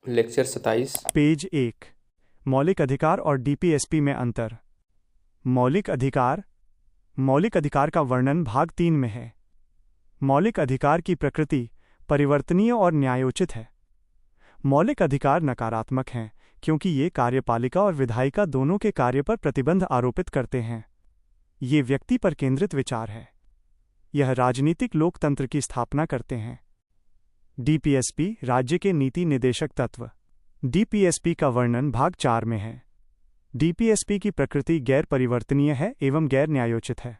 Lecture 27। Page 1। मौलिक अधिकार और डीपीएसपी में अंतर। मौलिक अधिकार। मौलिक अधिकार का वर्णन भाग 3 में है। मौलिक अधिकार की प्रकृति परिवर्तनीय और न्यायोचित है। मौलिक अधिकार नकारात्मक हैं क्योंकि ये कार्यपालिका और विधायिका दोनों के कार्य पर प्रतिबंध आरोपित करते हैं। ये व्यक्ति पर केंद्रित विचार है। यह राजनीतिक लोकतंत्र की स्थापना करते हैं। डीपीएसपी राज्य के नीति निदेशक तत्व। डीपीएसपी का वर्णन भाग 4 में है। डीपीएसपी की प्रकृति गैर परिवर्तनीय है एवं गैर न्यायोचित है।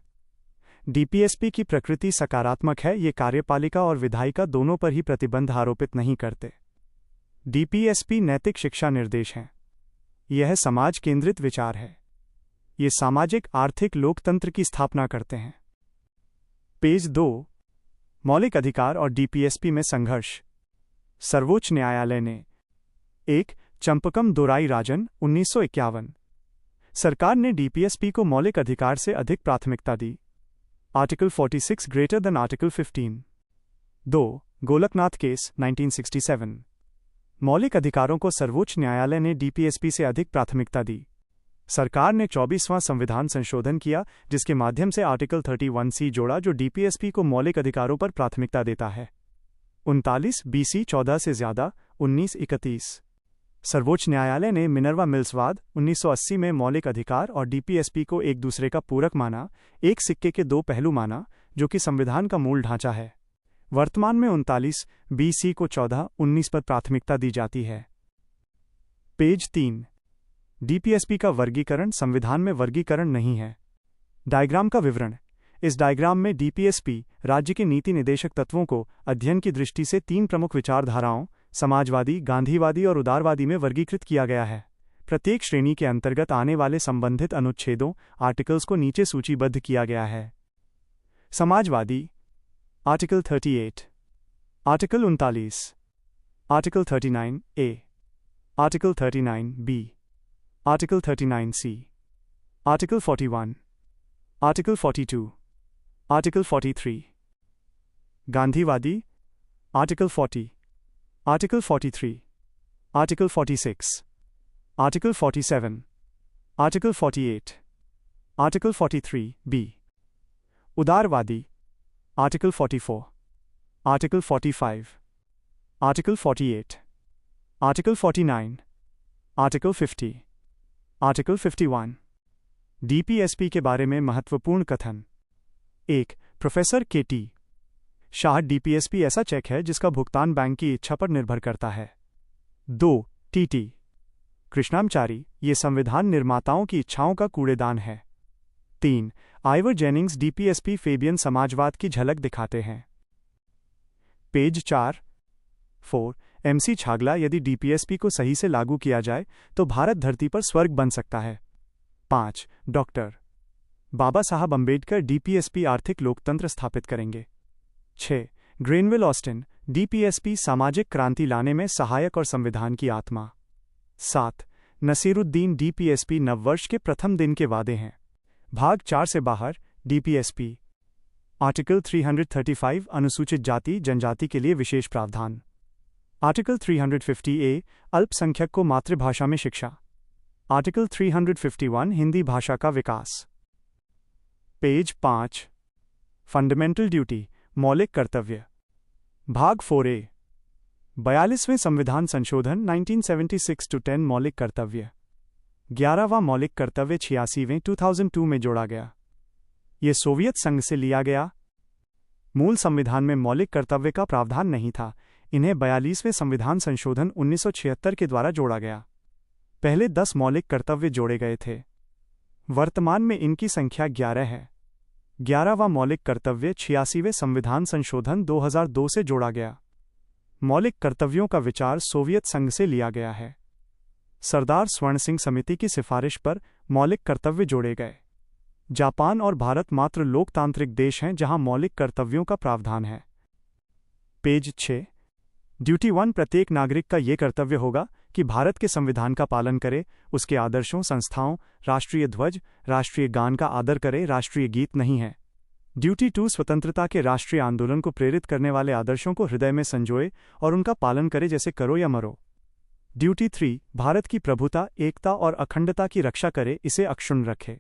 डीपीएसपी की प्रकृति सकारात्मक है, ये कार्यपालिका और विधायिका दोनों पर ही प्रतिबंध आरोपित नहीं करते। डीपीएसपी नैतिक शिक्षा निर्देश हैं। यह समाज केंद्रित विचार है। ये सामाजिक आर्थिक लोकतंत्र की स्थापना करते हैं। पेज 2। मौलिक अधिकार और डीपीएसपी में संघर्ष। सर्वोच्च न्यायालय ने 1 चंपकम दोराई राजन 1951। सरकार ने डीपीएसपी को मौलिक अधिकार से अधिक प्राथमिकता दी। Article 46 greater than article 15। 2 Golaknath case 1967। मौलिक अधिकारों को सर्वोच्च न्यायालय ने डीपीएसपी से अधिक प्राथमिकता दी। सरकार ने 24वां संविधान संशोधन किया जिसके माध्यम से आर्टिकल 31C जोड़ा जो डीपीएसपी को मौलिक अधिकारों पर प्राथमिकता देता है। 39 BC 14 से ज्यादा 1931। सर्वोच्च न्यायालय ने मिनर्वा मिल्सवाद 1980 में मौलिक अधिकार और डीपीएसपी को एक दूसरे का पूरक माना, एक सिक्के के दो पहलू माना, जो कि संविधान का मूल ढांचा है। वर्तमान में 39 BC को 14-19 पर प्राथमिकता दी जाती है। पेज 3। डीपीएसपी का वर्गीकरण। संविधान में वर्गीकरण नहीं है। डायग्राम का विवरण। इस डायग्राम में डीपीएसपी राज्य के नीति निदेशक तत्वों को अध्ययन की दृष्टि से 3 प्रमुख विचारधाराओं समाजवादी, गांधीवादी और उदारवादी में वर्गीकृत किया गया है। प्रत्येक श्रेणी के अंतर्गत आने वाले संबंधित अनुच्छेदों आर्टिकल्स को नीचे सूचीबद्ध किया गया है। Samajwadi article 38, article 39, article 39A, article 39B, article 39C, article 41, article 42, article 43। गांधीवादी article 40, article 43, article 46, article 47, article 48, article 43B। उदारवादी article 44, article 45, article 48, article 49, article 50, article 51। DPSP के बारे में महत्वपूर्ण कथन। 1 प्रोफेसर के.टी. शाह। डीपीएसपी ऐसा चेक है जिसका भुगतान बैंक की इच्छा पर निर्भर करता है। 2 टी.टी. कृष्णामचारी। ये संविधान निर्माताओं की इच्छाओं का कूड़ेदान है। 3 आइवर जेनिंग्स। डीपीएसपी फेबियन समाजवाद की झलक दिखाते हैं। पेज 4। 4 एमसी छागला। यदि डीपीएसपी को सही से लागू किया जाए तो भारत धरती पर स्वर्ग बन सकता है। 5 डॉक्टर बाबा साहब अंबेडकर। डीपीएसपी आर्थिक लोकतंत्र स्थापित करेंगे। 6 ग्रेनविल ऑस्टिन। डीपीएसपी सामाजिक क्रांति लाने में सहायक और संविधान की आत्मा। 7 नसीरुद्दीन। डीपीएसपी नववर्ष के प्रथम दिन के वादे हैं। भाग 4 से बाहर। डीपीएसपी आर्टिकल 335 अनुसूचित जाति जनजाति के लिए विशेष प्रावधान। आर्टिकल 350A अल्पसंख्यक को मातृभाषा में शिक्षा। आर्टिकल 351 हिंदी भाषा का विकास। पेज 5 फंडामेंटल ड्यूटी मौलिक कर्तव्य। भाग 4A 42वें संविधान संशोधन 1976-10 मौलिक कर्तव्य। 11वां मौलिक कर्तव्य 86वें 2002 में जोड़ा गया। यह सोवियत संघ से लिया गया। मूल संविधान में मौलिक कर्तव्य का प्रावधान नहीं था। इन्हें 42वें संविधान संशोधन 1976 के द्वारा जोड़ा गया। पहले 10 मौलिक कर्तव्य जोड़े गए थे। वर्तमान में इनकी संख्या 11 है। 11वां मौलिक कर्तव्य 86वें संविधान संशोधन 2002 से जोड़ा गया। मौलिक कर्तव्यों का विचार सोवियत संघ से लिया गया है। सरदार स्वर्ण सिंह समिति की सिफारिश पर मौलिक कर्तव्य जोड़े गए। जापान और भारत मात्र लोकतांत्रिक देश हैं जहां मौलिक कर्तव्यों का प्रावधान है। पेज 6 ड्यूटी 1 प्रत्येक नागरिक का ये कर्तव्य होगा कि भारत के संविधान का पालन करे, उसके आदर्शों, संस्थाओं, राष्ट्रीय ध्वज, राष्ट्रीय गान का आदर करे। राष्ट्रीय गीत नहीं है। ड्यूटी 2 स्वतंत्रता के राष्ट्रीय आंदोलन को प्रेरित करने वाले आदर्शों को हृदय में संजोए और उनका पालन करे, जैसे करो या मरो। ड्यूटी 3 भारत की प्रभुता, एकता और अखंडता की रक्षा करे, इसे अक्षुण्ण रखे।